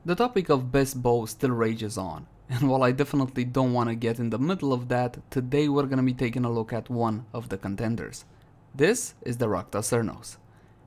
The topic of best bow still rages on, and while I definitely don't want to get in the middle of that, today we're gonna be taking a look at one of the contenders. This is the Rakta Cernos.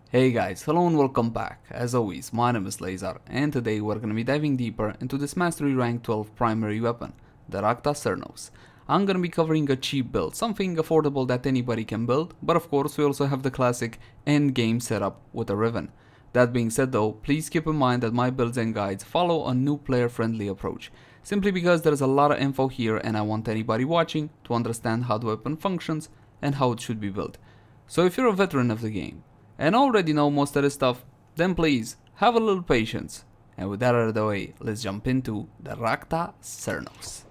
Hey guys, hello and welcome back. As always, my name is Lazar, and today we're gonna be diving deeper into this Mastery Rank 12 primary weapon, the Rakta Cernos. I'm gonna be covering a cheap build, something affordable that anybody can build, but of course we also have the classic end game setup with a Riven. That being said though, please keep in mind that my builds and guides follow a new player friendly approach, simply because there's a lot of info here and I want anybody watching to understand how the weapon functions and how it should be built. So if you're a veteran of the game and already know most of this stuff, then please have a little patience. And with that out of the way, let's jump into the Rakta Cernos.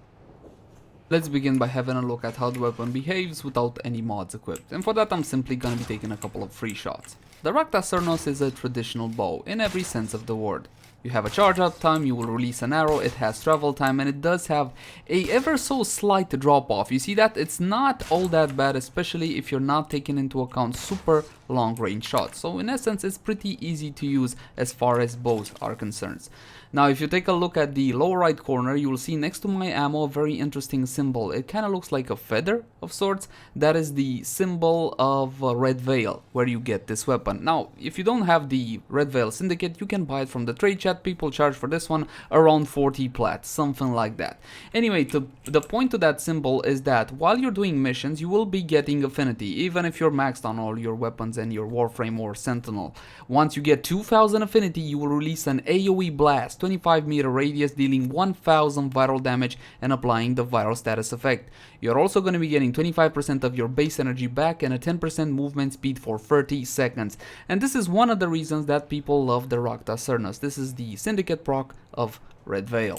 Let's begin by having a look at how the weapon behaves without any mods equipped, and for that I'm simply gonna be taking a couple of free shots. The Rakta Cernos is a traditional bow in every sense of the word. You have a charge up time, you will release an arrow, it has travel time, and it does have a ever so slight drop off. You see that? It's not all that bad, especially if you're not taking into account super long range shots. So in essence, it's pretty easy to use as far as bows are concerned. Now if you take a look at the lower right corner, you will see next to my ammo a very interesting symbol. It kind of looks like a feather of sorts. That is the symbol of Red Veil, where you get this weapon. Now if you don't have the Red Veil Syndicate, you can buy it from the trade chat. People charge for this one around 40 plat, something like that. Anyway, the point to that symbol is that while you're doing missions, you will be getting affinity, even if you're maxed on all your weapons and your Warframe or Sentinel. Once you get 2000 affinity, you will release an AoE blast, 25-meter radius, dealing 1000 viral damage and applying the viral status effect. You're also going to be getting 25% of your base energy back and a 10% movement speed for 30 seconds. And this is one of the reasons that people love the Rakta Cernos. This is the Syndicate proc of Red Veil.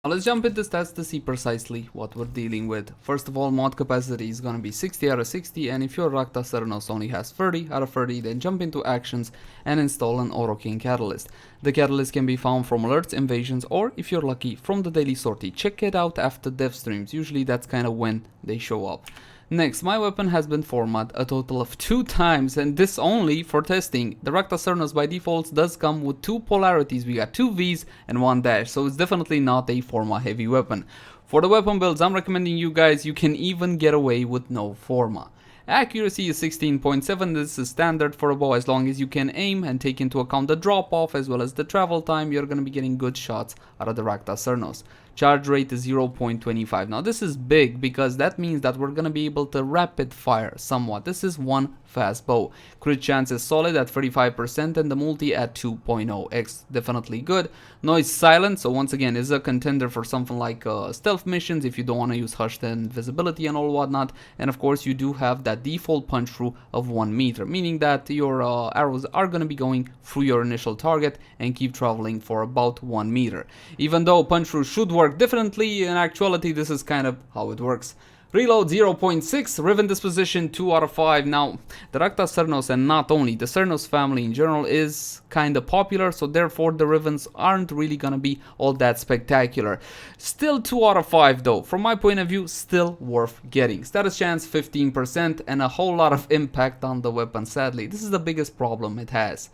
Now let's jump into stats to see precisely what we're dealing with. First of all, mod capacity is going to be 60 out of 60, and if your Rakta Cernos only has 30 out of 30, then jump into actions and install an Auto King Catalyst. The catalyst can be found from alerts, invasions, or if you're lucky, from the daily sortie. Check it out after dev streams, usually that's kind of when they show up. Next, my weapon has been formatted a total of 2 times, and this only for testing. The Rakta Cernos by default does come with 2 polarities. We got 2 Vs and 1 dash, so it's definitely not a forma heavy weapon. For the weapon builds I'm recommending you guys, you can even get away with no forma. Accuracy is 16.7, this is standard for a bow. As long as you can aim and take into account the drop off as well as the travel time, you're going to be getting good shots out of the Rakta Cernos. Charge rate is 0.25. Now this is big because that means that we're going to be able to rapid fire somewhat. This is one fast bow. Crit chance is solid at 35% and the multi at 2.0x. Definitely good. Noise silent, so once again is a contender for something like stealth missions if you don't want to use hushed invisibility and all whatnot. And of course you do have that default punch through of 1 meter, meaning that your arrows are going to be going through your initial target and keep traveling for about 1 meter. Even though punch through should work differently, in actuality this is kind of how it works. Reload 0.6, Riven disposition 2 out of 5. Now the Rakta Cernos, and not only the Cernos family in general, is kinda popular, so therefore the Rivens aren't really gonna be all that spectacular. Still 2 out of 5 though, from my point of view, still worth getting. Status chance 15% and a whole lot of impact on the weapon. Sadly, this is the biggest problem it has.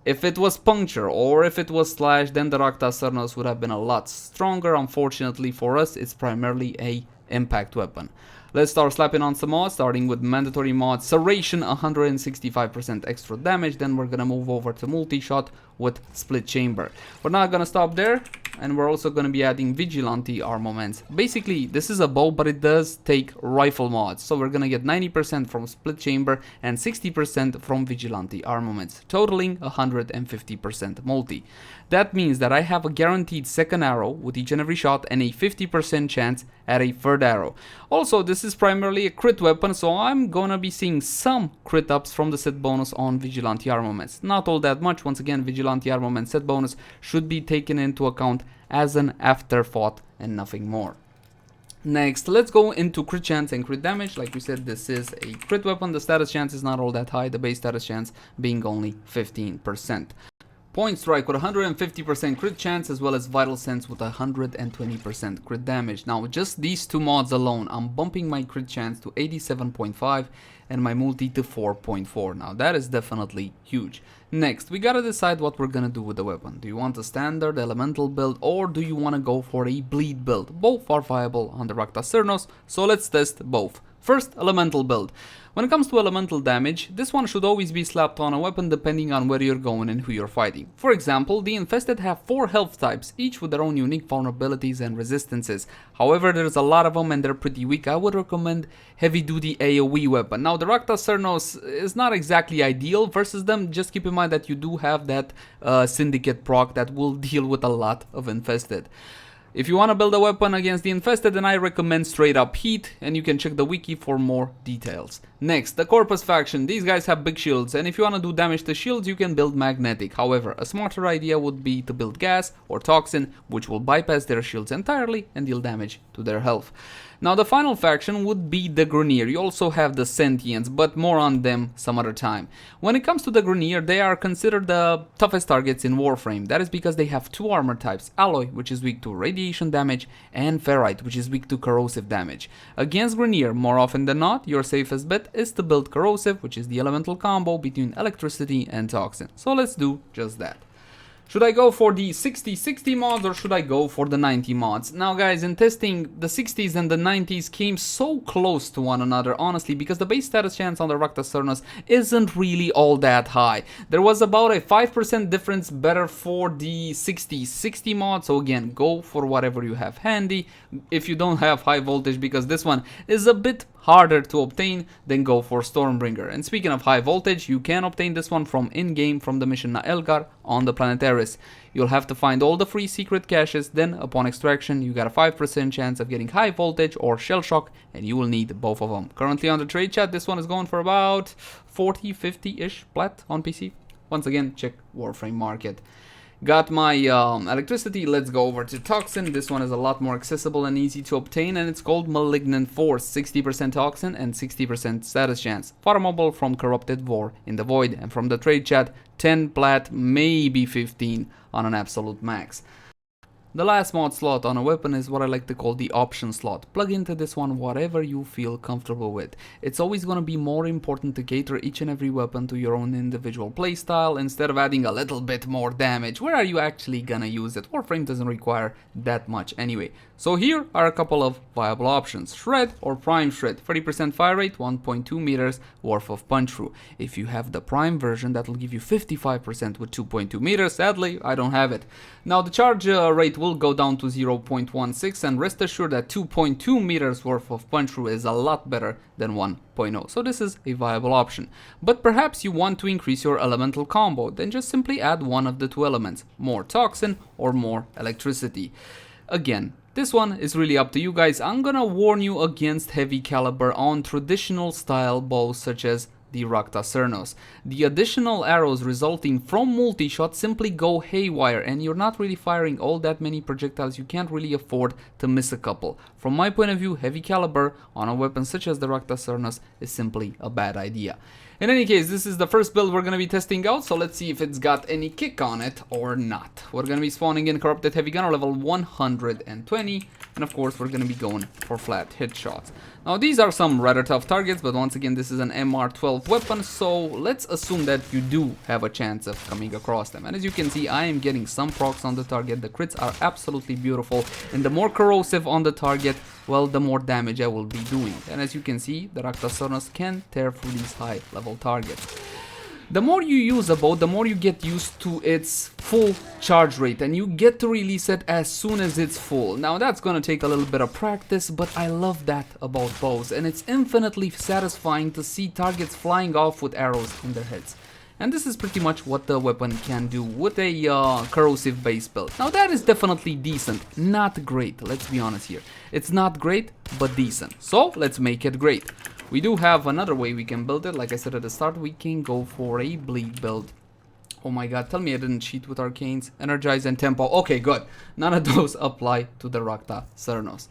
If it was puncture or if it was slash, then the Rakta Cernos would have been a lot stronger. Unfortunately for us, it's primarily a impact weapon. Let's start slapping on some mods, starting with mandatory mod Serration, 165% extra damage. Then we're gonna move over to multi-shot with split chamber. We're not gonna stop there, and we're also gonna be adding vigilante armaments. Basically this is a bow, but it does take rifle mods, so we're gonna get 90% from split chamber and 60% from vigilante armaments, totaling 150% multi. That means that I have a guaranteed second arrow with each and every shot and a 50% chance at a third arrow. Also, this is primarily a crit weapon, so I'm gonna be seeing some crit ups from the set bonus on vigilante armaments. Not all that much. Once again, vigilante armament set bonus should be taken into account as an afterthought and nothing more. Next, let's go into crit chance and crit damage. Like we said, this is a crit weapon. The status chance is not all that high, the base status chance being only 15%. Point Strike with 150% crit chance, as well as Vital Sense with 120% crit damage. Now, just these two mods alone, I'm bumping my crit chance to 87.5 and my multi to 4.4. Now, that is definitely huge. Next, we gotta decide what we're gonna do with the weapon. Do you want a standard elemental build, or do you wanna go for a bleed build? Both are viable on the Rakta Cernos, so let's test both. First, elemental build. When it comes to elemental damage, this one should always be slapped on a weapon depending on where you're going and who you're fighting. For example, the Infested have 4 health types, each with their own unique vulnerabilities and resistances. However, there's a lot of them and they're pretty weak. I would recommend heavy duty AoE weapon. Now, the Rakta Cernos is not exactly ideal versus them. Just keep in mind that you do have that Syndicate proc that will deal with a lot of Infested. If you want to build a weapon against the Infested, then I recommend straight up heat, and you can check the wiki for more details. Next, the Corpus faction. These guys have big shields, and if you want to do damage to shields, you can build magnetic. However, a smarter idea would be to build gas or toxin, which will bypass their shields entirely and deal damage to their health. Now, the final faction would be the Grenier. You also have the Sentients, but more on them some other time. When it comes to the Grenier, they are considered the toughest targets in Warframe. That is because they have 2 armor types, Alloy, which is weak to radiation damage, and Ferrite, which is weak to corrosive damage. Against Grenier, more often than not, your safest bet is to build Corrosive, which is the elemental combo between electricity and toxin. So let's do just that. Should I go for the 60-60 mods, or should I go for the 90 mods? Now guys, in testing, the 60s and the 90s came so close to one another, honestly, because the base status chance on the Rakta Cernos isn't really all that high. There was about a 5% difference better for the 60-60 mod, so again, go for whatever you have handy. If you don't have high voltage, because this one is a bit harder to obtain, then go for Stormbringer. And speaking of high voltage, you can obtain this one from in-game from the mission Naelgar on the planet Eris. You'll have to find all the free secret caches, then upon extraction you got a 5% chance of getting high voltage or shell shock, and you will need both of them. Currently on the trade chat, this one is going for about 40-50-ish plat on PC. Once again, check Warframe market. Got my electricity. Let's go over to toxin. This one is a lot more accessible and easy to obtain, and it's called Malignant Force. 60% toxin and 60% status chance. Farmable from Corrupted War in the Void, and from the trade chat, 10 plat, maybe 15 on an absolute max. The last mod slot on a weapon is what I like to call the option slot. Plug into this one whatever you feel comfortable with. It's always going to be more important to cater each and every weapon to your own individual playstyle instead of adding a little bit more damage. Where are you actually gonna use it? Warframe doesn't require that much anyway. So here are a couple of viable options. Shred or Prime Shred. 30% fire rate, 1.2 meters worth of punch through. If you have the Prime version, that will give you 55% with 2.2 meters. Sadly, I don't have it. Now the charge rate will go down to 0.16, and rest assured that 2.2 meters worth of punch through is a lot better than 1.0. So this is a viable option. But perhaps you want to increase your elemental combo, then just simply add one of the 2 elements, more toxin or more electricity. Again, this one is really up to you guys. I'm gonna warn you against heavy caliber on traditional style bows such as the Rakta Cernos. The additional arrows resulting from multi-shot simply go haywire, and you're not really firing all that many projectiles. You can't really afford to miss a couple. From my point of view, heavy caliber on a weapon such as the Rakta Cernos is simply a bad idea. In any case, this is the first build we're going to be testing out, so let's see if it's got any kick on it or not. We're going to be spawning in Corrupted Heavy Gunner level 120, and of course we're going to be going for flat hit shots. Now these are some rather tough targets, but once again this is an MR12 weapon, so let's assume that you do have a chance of coming across them. And as you can see, I am getting some procs on the target. The crits are absolutely beautiful, and the more corrosive on the target, well, the more damage I will be doing. And as you can see, the Rakta Cernos can tear through these high level targets. The more you use a bow, the more you get used to its full charge rate, and you get to release it as soon as it's full. Now that's gonna take a little bit of practice, but I love that about bows, and it's infinitely satisfying to see targets flying off with arrows in their heads. And this is pretty much what the weapon can do with a corrosive base build. Now that is definitely decent, not great, let's be honest here. It's not great, but decent. So let's make it great. We do have another way we can build it. Like I said at the start, we can go for a bleed build. Oh my god, tell me I didn't cheat with arcanes. Energize and tempo. Okay, good. None of those apply to the Rakta Cernos.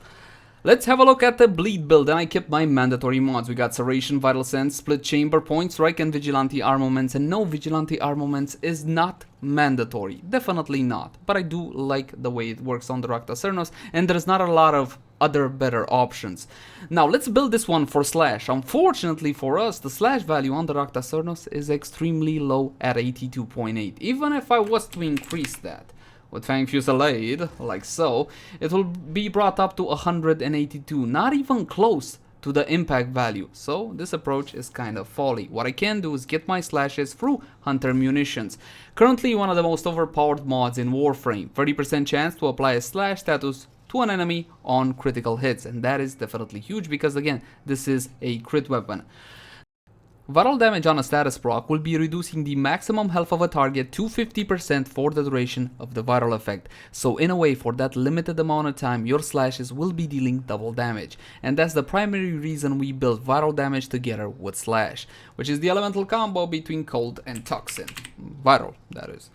Let's have a look at the Bleed build, and I kept my mandatory mods. We got Serration, Vital Sense, Split Chamber, Point Strike, and Vigilante Armaments. And no, Vigilante Armaments is not mandatory. Definitely not. But I do like the way it works on the Rakta Cernos, and there's not a lot of other better options. Now, let's build this one for Slash. Unfortunately for us, the Slash value on the Rakta Cernos is extremely low at 82.8. Even if I was to increase that with Fang Fusillade, like so, it will be brought up to 182, not even close to the impact value. So this approach is kind of folly. What I can do is get my slashes through Hunter Munitions. Currently one of the most overpowered mods in Warframe. 30% chance to apply a slash status to an enemy on critical hits, and that is definitely huge because again, this is a crit weapon. Viral damage on a status proc will be reducing the maximum health of a target to 50% for the duration of the viral effect. So in a way, for that limited amount of time, your slashes will be dealing double damage. And that's the primary reason we built viral damage together with slash, which is the elemental combo between cold and toxin. Viral, that is.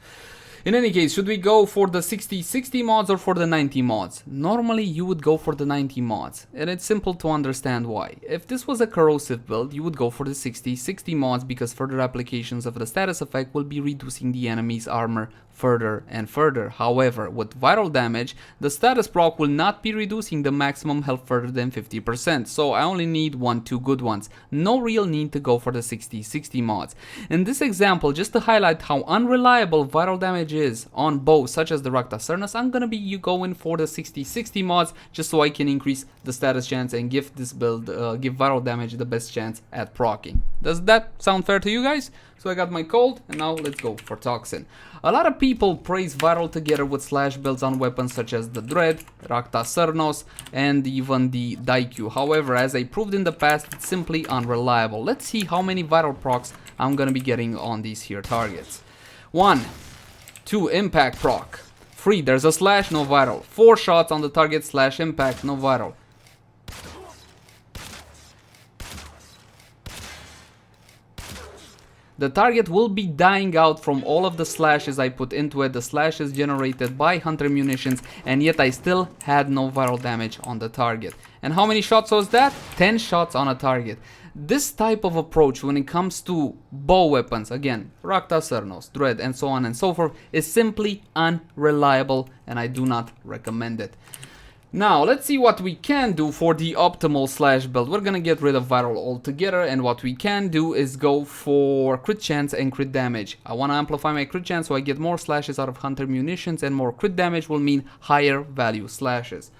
In any case, should we go for the 60-60 mods or for the 90 mods? Normally you would go for the 90 mods, and it's simple to understand why. If this was a corrosive build, you would go for the 60-60 mods because further applications of the status effect will be reducing the enemy's armor further and further. However, with viral damage, the status proc will not be reducing the maximum health further than 50%, so I only need 1-2 good ones. No real need to go for the 60-60 mods. In this example, just to highlight how unreliable viral damage is on bows such as the Rakta Cernos, I'm gonna be going for the 60-60 mods just so I can increase the status chance and give this build, give viral damage the best chance at proccing. Does that sound fair to you guys? So I got my cold, and now let's go for toxin. A lot of people praise viral together with slash builds on weapons such as the Dread, Rakta Cernos, and even the Daikyu. However, as I proved in the past, it's simply unreliable. Let's see how many viral procs I'm gonna be getting on these here targets. 1, 2 impact proc. 3, there's a slash, no viral. 4 shots on the target slash impact, no viral. The target will be dying out from all of the slashes I put into it. The slashes generated by Hunter Munitions, and yet I still had no viral damage on the target. And how many shots was that? 10 shots on a target. This type of approach when it comes to bow weapons, again, Rakta Cernos, Dread, and so on and so forth, is simply unreliable, and I do not recommend it. Now, let's see what we can do for the optimal slash build. We're gonna get rid of viral altogether, and what we can do is go for crit chance and crit damage. I wanna amplify my crit chance so I get more slashes out of Hunter Munitions, and more crit damage will mean higher value slashes.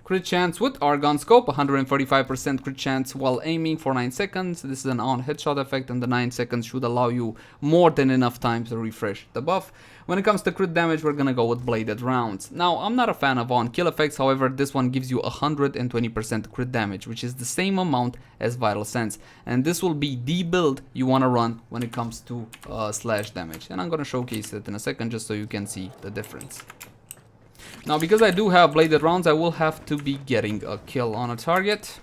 Crit chance with Argon Scope, 145% crit chance while aiming for 9 seconds. This is an on headshot effect, and the 9 seconds should allow you more than enough time to refresh the buff. When it comes to crit damage, we're gonna go with Bladed rounds. Now, I'm not a fan of on kill effects, however, this one gives you 120% crit damage, which is the same amount as Vital Sense. And this will be the build you wanna run when it comes to slash damage. And I'm gonna showcase it in a second just so you can see the difference. Now, because I do have bladed rounds, I will have to be getting a kill on a target.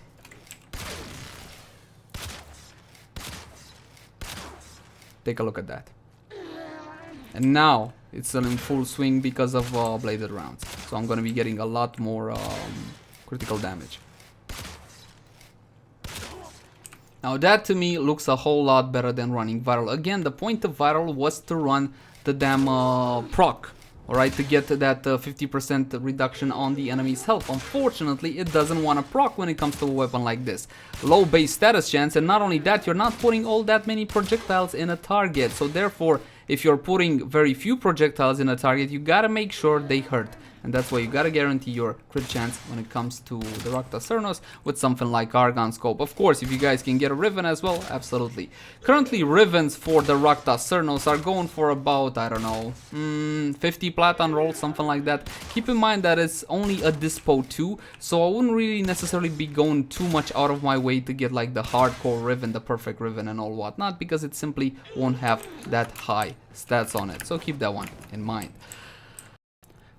Take a look at that. And now it's in full swing because of bladed rounds. So I'm going to be getting a lot more critical damage. Now that to me looks a whole lot better than running viral. Again, the point of viral was to run the damn proc. Alright, to get that 50% reduction on the enemy's health. Unfortunately, it doesn't want to proc when it comes to a weapon like this. Low base status chance, and not only that, you're not putting all that many projectiles in a target. So therefore, if you're putting very few projectiles in a target, you gotta make sure they hurt. And that's why you gotta guarantee your crit chance when it comes to the Rakta Cernos with something like Argon Scope. Of course, if you guys can get a Riven as well, absolutely. Currently, Rivens for the Rakta Cernos are going for about, I don't know, 50 plat on roll, something like that. Keep in mind that it's only a Dispo 2, so I wouldn't really necessarily be going too much out of my way to get like the hardcore Riven, the perfect Riven and all whatnot, because it simply won't have that high stats on it. So keep that one in mind.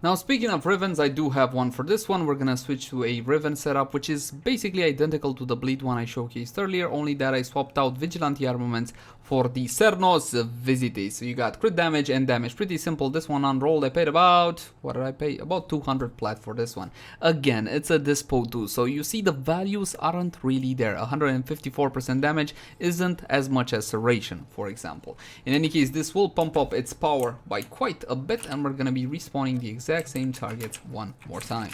Now speaking of Rivens, I do have one for this one. We're gonna switch to a Riven setup, which is basically identical to the Blight one I showcased earlier, only that I swapped out Vigilante armaments for the Cernos Visites. So you got crit damage and damage, pretty simple. This one unrolled, I paid about, what did I pay? About 200 plat for this one. Again, it's a dispo too, so you see the values aren't really there. 154% damage isn't as much as Serration, for example. In any case, this will pump up its power by quite a bit, and we're gonna be respawning the exact same targets one more time.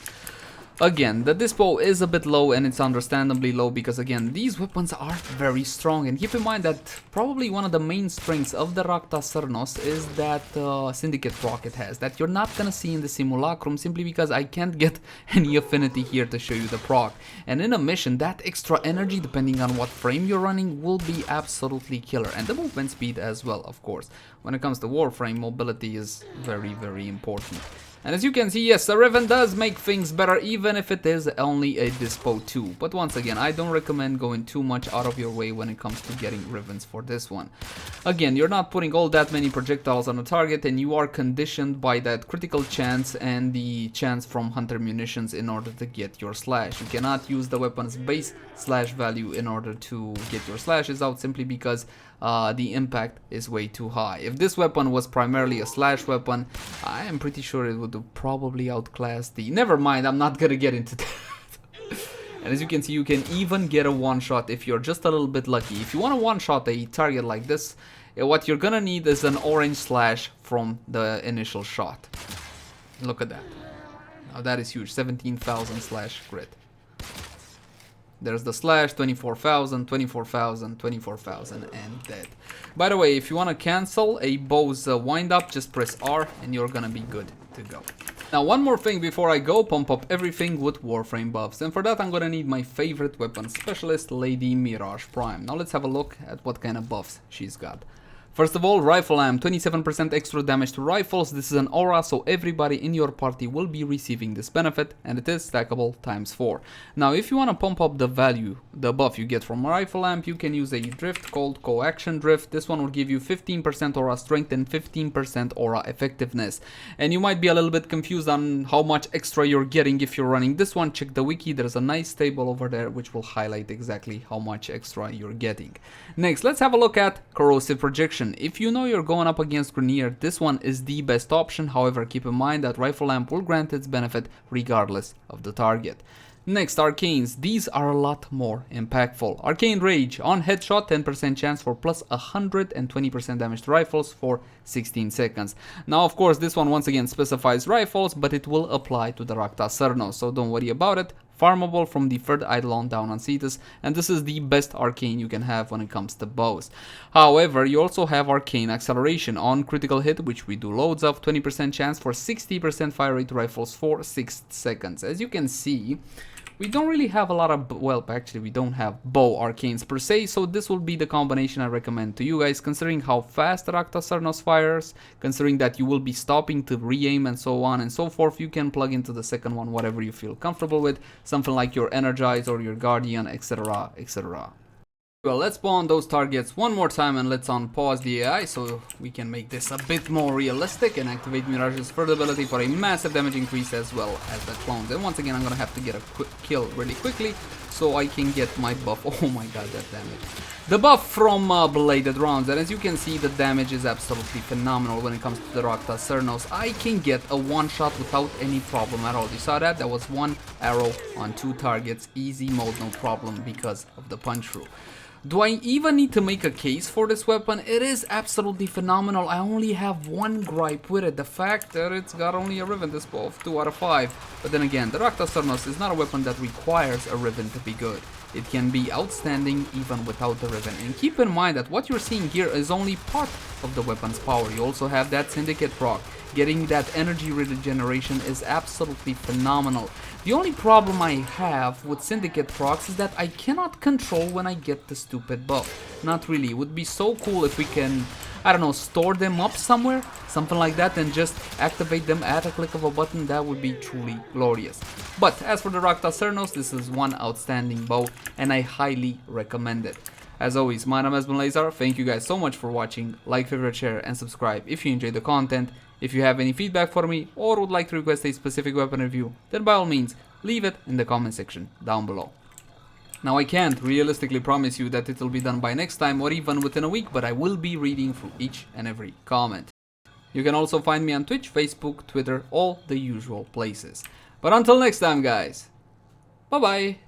Again, the dispo is a bit low, and it's understandably low because again, these weapons are very strong, and keep in mind that probably one of the main strengths of the Rakta Cernos is that syndicate proc it has, that you're not gonna see in the simulacrum simply because I can't get any affinity here to show you the proc. And in a mission, that extra energy, depending on what frame you're running, will be absolutely killer, and the movement speed as well, of course. When it comes to Warframe, mobility is very, very important. And as you can see, yes, the Riven does make things better, even if it is only a dispo 2. But once again, I don't recommend going too much out of your way when it comes to getting Rivens for this one. Again, you're not putting all that many projectiles on a target, and you are conditioned by that critical chance and the chance from Hunter Munitions in order to get your slash. You cannot use the weapon's base slash value in order to get your slashes out, simply because the impact is way too high. If this weapon was primarily a slash weapon, I am pretty sure it would probably outclass the... Never mind, I'm not gonna get into that. And as you can see, you can even get a one-shot if you're just a little bit lucky. If you want to one-shot a target like this, what you're gonna need is an orange slash from the initial shot. Look at that. Now that is huge, 17,000 slash crit. There's the slash, 24,000, 24,000, 24,000, and dead. By the way, if you want to cancel a bow's wind up, just press R and you're gonna be good to go. Now one more thing before I go, pump up everything with Warframe buffs, and for that I'm gonna need my favorite weapon specialist, Lady Mirage Prime. Now let's have a look at what kind of buffs she's got. First of all, Rifle Amp, 27% extra damage to rifles. This is an aura, so everybody in your party will be receiving this benefit, and it is stackable ×4. Now, if you want to pump up the value, the buff you get from Rifle Amp, you can use a drift called Coaction Drift. This one will give you 15% aura strength and 15% aura effectiveness. And you might be a little bit confused on how much extra you're getting if you're running this one. Check the wiki, there's a nice table over there which will highlight exactly how much extra you're getting. Next, let's have a look at Corrosive Projection. If you know you're going up against Grenier, this one is the best option. However, keep in mind that Rifle Amp will grant its benefit regardless of the target. Next, Arcanes. These are a lot more impactful. Arcane Rage. On headshot, 10% chance for plus 120% damage to rifles for 16 seconds. Now, of course, this one once again specifies rifles, but it will apply to the Rakta Cernos, so don't worry about it. Farmable from the third Eidolon down on Cetus, and this is the best arcane you can have when it comes to bows. However, you also have Arcane Acceleration on critical hit, which we do loads of, 20% chance for 60% fire rate rifles for 6 seconds. As you can see, we don't really have a lot of, well, actually we don't have bow arcanes per se, so this will be the combination I recommend to you guys, considering how fast Rakta Cernos fires, considering that you will be stopping to re-aim and so on and so forth. You can plug into the second one whatever you feel comfortable with, something like your Energize or your Guardian, etc, etc. Well, let's spawn those targets one more time and let's unpause the AI so we can make this a bit more realistic and activate Mirage's third ability for a massive damage increase as well as the clones. And once again, I'm gonna have to get a quick kill really quickly so I can get my buff. Oh my god, that damage. The buff from Bladed rounds, and as you can see, the damage is absolutely phenomenal when it comes to the Rakta Cernos. I can get a one-shot without any problem at all. You saw that? That was one arrow on 2 targets, easy mode, no problem because of the punch through. Do I even need to make a case for this weapon? It is absolutely phenomenal. I only have one gripe with it, the fact that it's got only a Riven dispo of 2 out of 5. But then again, the Rakta Cernos is not a weapon that requires a Riven to be good. It can be outstanding even without the Riven. And keep in mind that what you're seeing here is only part of the weapon's power. You also have that Syndicate proc. Getting that energy regeneration is absolutely phenomenal. The only problem I have with Syndicate procs is that I cannot control when I get the stupid buff. Not really. It would be so cool if we can, I don't know, store them up somewhere, something like that, and just activate them at a click of a button. That would be truly glorious. But as for the Rakta Cernos, this is one outstanding bow and I highly recommend it. As always, my name has been Leyzar. Thank you guys so much for watching. Like, favorite, share, and subscribe if you enjoyed the content. If you have any feedback for me or would like to request a specific weapon review, then by all means, leave it in the comment section down below. Now, I can't realistically promise you that it will be done by next time or even within a week, but I will be reading through each and every comment. You can also find me on Twitch, Facebook, Twitter, all the usual places. But until next time, guys, bye bye.